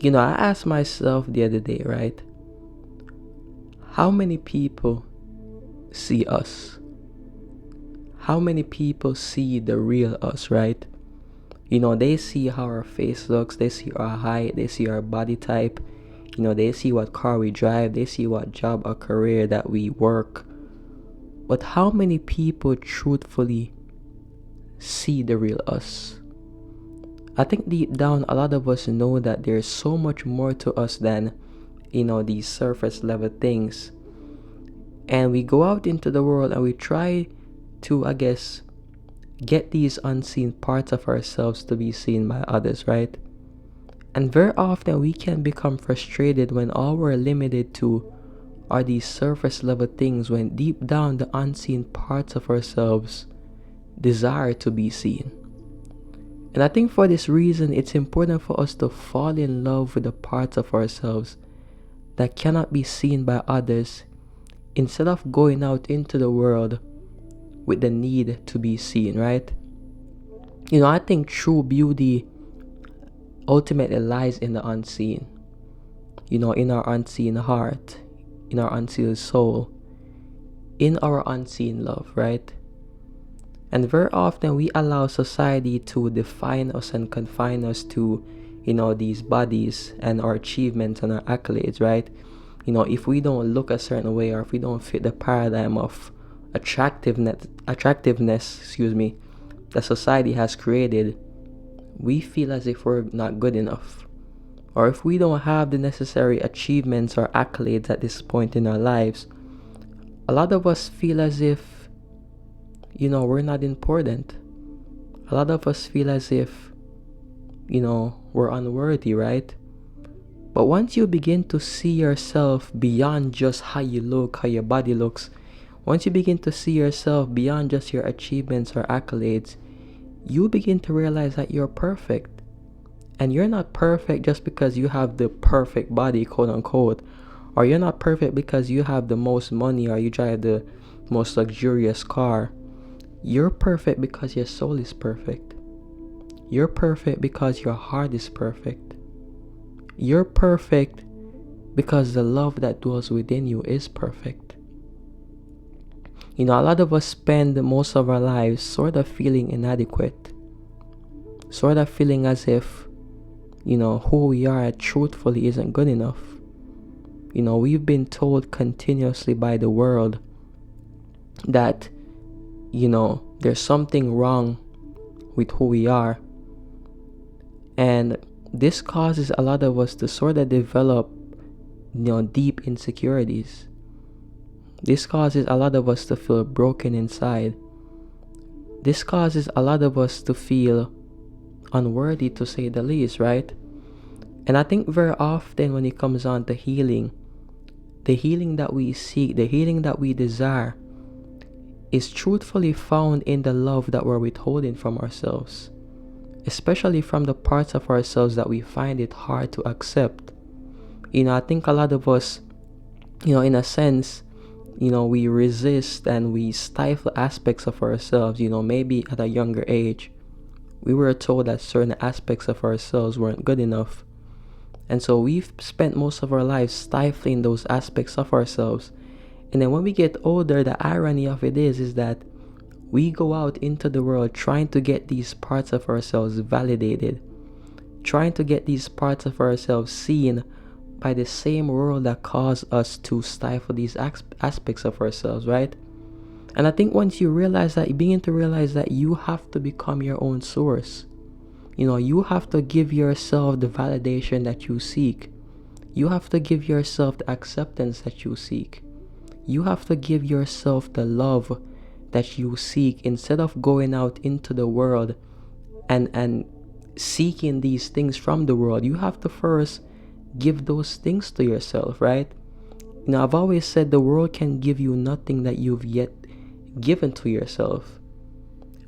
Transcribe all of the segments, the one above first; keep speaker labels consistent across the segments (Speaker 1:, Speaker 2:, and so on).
Speaker 1: I asked myself the other day, right? How many people see us? How many people see the real us, right? They see how our face looks, they see our height, they see our body type, they see what car we drive, they see what job or career that we work. But how many people truthfully see the real us? I think deep down, a lot of us know that there's so much more to us than, these surface level things. And we go out into the world and we try to, I guess, get these unseen parts of ourselves to be seen by others, right? And very often we can become frustrated when all we're limited to are these surface level things, when deep down the unseen parts of ourselves desire to be seen. And I think for this reason, it's important for us to fall in love with the parts of ourselves that cannot be seen by others, instead of going out into the world with the need to be seen, right? I think true beauty ultimately lies in the unseen, in our unseen heart, in our unseen soul, in our unseen love, right? And very often we allow society to define us and confine us to, these bodies and our achievements and our accolades, right? If we don't look a certain way, or if we don't fit the paradigm of attractiveness, that society has created, we feel as if we're not good enough. Or if we don't have the necessary achievements or accolades at this point in our lives, a lot of us feel as if, we're not important. A lot of us feel as if, we're unworthy, right? But once you begin to see yourself beyond just how you look, how your body looks, once you begin to see yourself beyond just your achievements or accolades, you begin to realize that you're perfect. And you're not perfect just because you have the perfect body, quote unquote, or you're not perfect because you have the most money or you drive the most luxurious car. You're perfect because your soul is perfect. You're perfect because your heart is perfect. You're perfect because the love that dwells within you is perfect. A lot of us spend most of our lives sort of feeling inadequate, sort of feeling as if, who we are truthfully isn't good enough. We've been told continuously by the world that, there's something wrong with who we are. And this causes a lot of us to sort of develop, deep insecurities. This causes a lot of us to feel broken inside. This causes a lot of us to feel unworthy, to say the least, right? And I think very often when it comes on to healing, the healing that we seek, the healing that we desire, is truthfully found in the love that we're withholding from ourselves, especially from the parts of ourselves that we find it hard to accept. I think a lot of us, in a sense, we resist and we stifle aspects of ourselves. Maybe at a younger age, we were told that certain aspects of ourselves weren't good enough. And so we've spent most of our lives stifling those aspects of ourselves. And then when we get older, the irony of it is that we go out into the world trying to get these parts of ourselves validated, trying to get these parts of ourselves seen by the same world that caused us to stifle these aspects of ourselves, right? And I think once you realize that, you begin to realize that you have to become your own source. You have to give yourself the validation that you seek. You have to give yourself the acceptance that you seek. You have to give yourself the love that you seek, instead of going out into the world and seeking these things from the world. You have to first give those things to yourself, right? I've always said the world can give you nothing that you've yet given to yourself.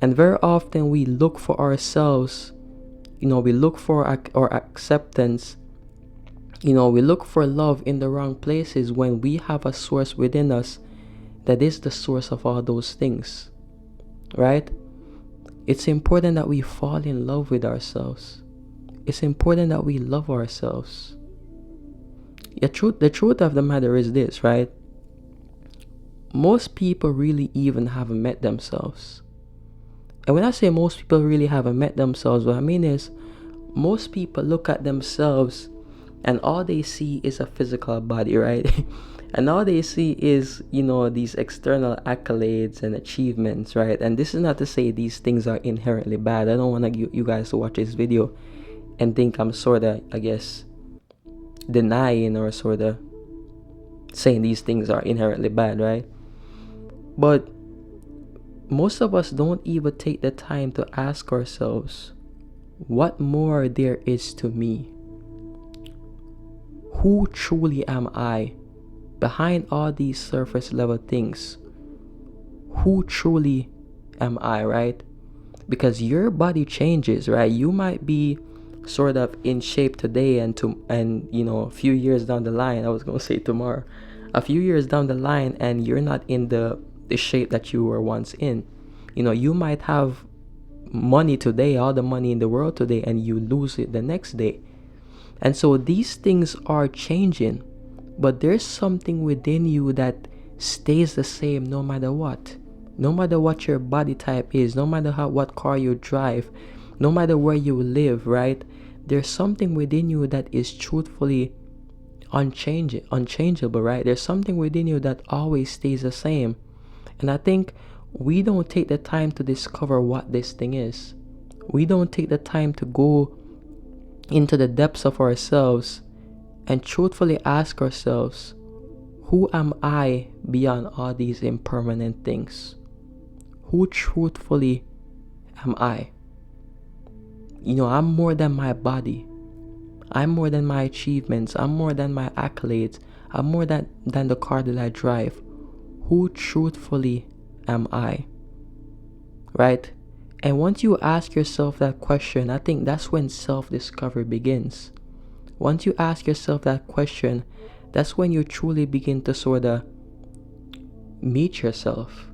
Speaker 1: And very often we look for ourselves, we look for our acceptance, we look for love in the wrong places, when we have a source within us that is the source of all those things, right? It's important that we fall in love with ourselves. it's important that we love ourselves. The truth of the matter is this, right? Most people really even haven't met themselves. And when I say most people really haven't met themselves, what I mean is most people look at themselves and all they see is a physical body, right? And all they see is, these external accolades and achievements, right? And this is not to say these things are inherently bad. I don't want you guys to watch this video and think I'm sort of, I guess, denying or sort of saying these things are inherently bad, right? But most of us don't even take the time to ask ourselves, what more there is to me? Who truly am I behind all these surface level things? Who truly am I, right? Because your body changes, right? You might be sort of in shape today and a few years down the line, I was going to say tomorrow, a few years down the line, and you're not in the shape that you were once in. You might have money today, all the money in the world today, and you lose it the next day. And so these things are changing, but there's something within you that stays the same no matter what. No matter what your body type is, no matter what car you drive, no matter where you live, right? There's something within you that is truthfully unchangeable, right? There's something within you that always stays the same. And I think we don't take the time to discover what this thing is. We don't take the time to go into the depths of ourselves and truthfully ask ourselves, who am I beyond all these impermanent things? Who truthfully am I? I'm more than my body. I'm more than my achievements. I'm more than my accolades. I'm more than the car that I drive. Who truthfully am I? Right? And once you ask yourself that question, I think that's when self-discovery begins. Once you ask yourself that question, that's when you truly begin to sort of meet yourself.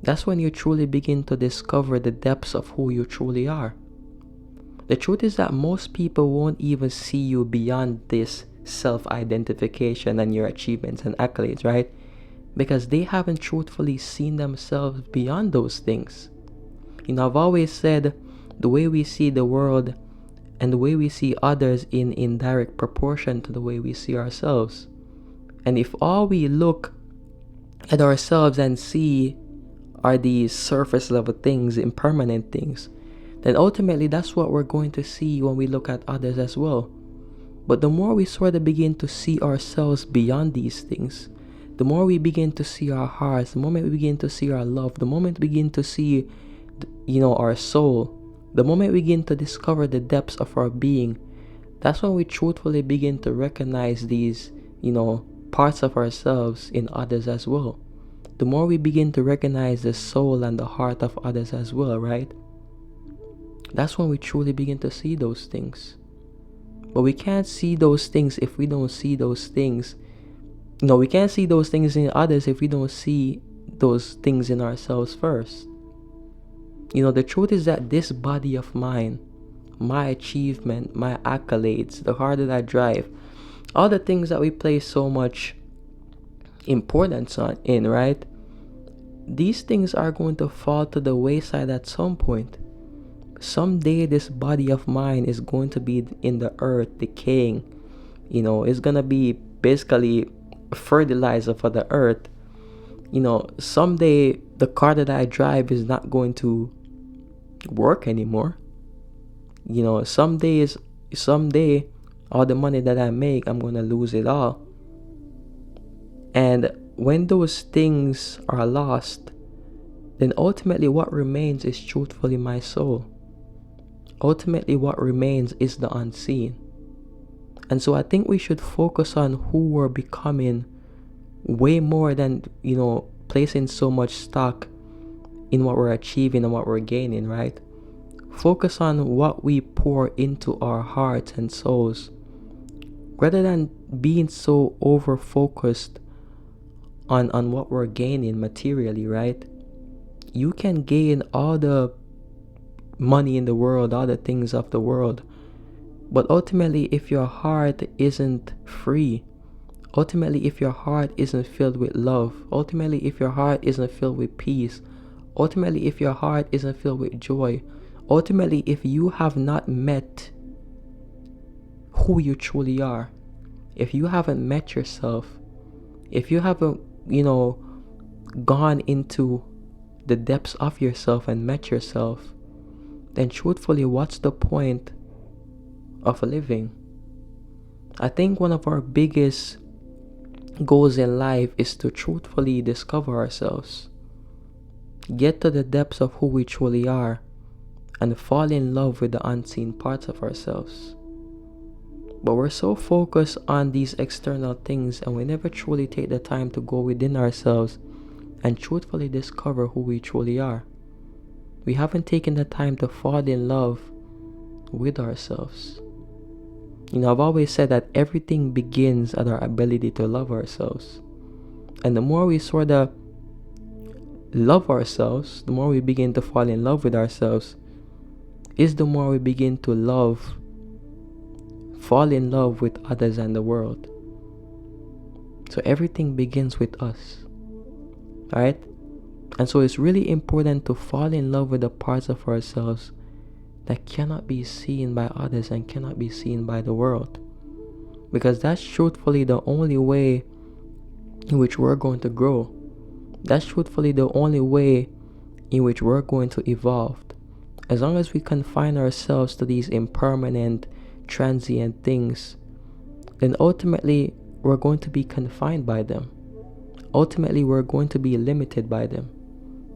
Speaker 1: That's when you truly begin to discover the depths of who you truly are. The truth is that most people won't even see you beyond this self-identification and your achievements and accolades, right? Because they haven't truthfully seen themselves beyond those things. I've always said the way we see the world and the way we see others in indirect proportion to the way we see ourselves. And if all we look at ourselves and see are these surface level things, impermanent things, then ultimately that's what we're going to see when we look at others as well. But the more we sort of begin to see ourselves beyond these things, the more we begin to see our hearts, the moment we begin to see our love, the moment we begin to see our soul, the moment we begin to discover the depths of our being, that's when we truthfully begin to recognize these, parts of ourselves in others as well. The more we begin to recognize the soul and the heart of others as well, right? That's when we truly begin to see those things. But we can't see those things if we don't see those things. We can't see those things in others if we don't see those things in ourselves first. The truth is that this body of mine, my achievement, my accolades, the car that I drive, all the things that we place so much importance in, right? These things are going to fall to the wayside at some point. Someday this body of mine is going to be in the earth decaying. It's going to be basically fertilizer for the earth. Someday the car that I drive is not going to work anymore. Someday all the money that I make, I'm going to lose it all. And when those things are lost, then ultimately what remains is truthfully my soul. Ultimately what remains is the unseen. And so I think we should focus on who we're becoming way more than, placing so much stock in what we're achieving and what we're gaining, right? Focus on what we pour into our hearts and souls, rather than being so over-focused on what we're gaining materially, right? You can gain all the money in the world, all the things of the world, But ultimately, if your heart isn't free, ultimately, if your heart isn't filled with love, ultimately, if your heart isn't filled with peace, ultimately, if your heart isn't filled with joy, ultimately, if you have not met who you truly are, if you haven't met yourself, if you haven't, gone into the depths of yourself and met yourself, then truthfully, what's the point of living? I think one of our biggest goals in life is to truthfully discover ourselves, get to the depths of who we truly are, and fall in love with the unseen parts of ourselves. But we're so focused on these external things, and we never truly take the time to go within ourselves and truthfully discover who we truly are. We haven't taken the time to fall in love with ourselves. I've always said that everything begins at our ability to love ourselves. And the more we sort of love ourselves, the more we begin to fall in love with ourselves, is the more we begin to fall in love with others and the world. So everything begins with us, right? And so it's really important to fall in love with the parts of ourselves that cannot be seen by others and cannot be seen by the world. Because that's truthfully the only way in which we're going to grow. That's truthfully the only way in which we're going to evolve. As long as we confine ourselves to these impermanent, transient things, then ultimately we're going to be confined by them. Ultimately, we're going to be limited by them.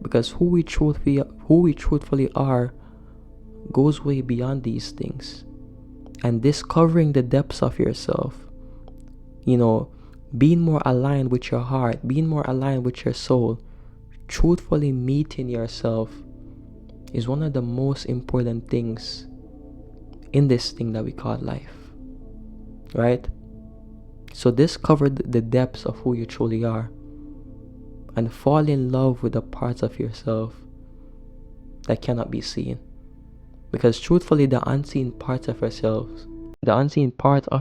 Speaker 1: Because who we truthfully are goes way beyond these things. And discovering the depths of yourself, being more aligned with your heart, being more aligned with your soul, truthfully meeting yourself is one of the most important things in this thing that we call life, right? So discover the depths of who you truly are and fall in love with the parts of yourself that cannot be seen. Because truthfully, the unseen parts of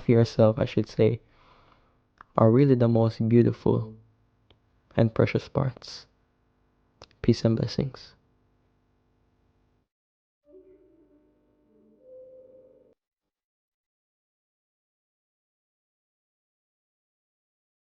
Speaker 1: yourself, I should say, are really the most beautiful and precious parts. Peace and blessings.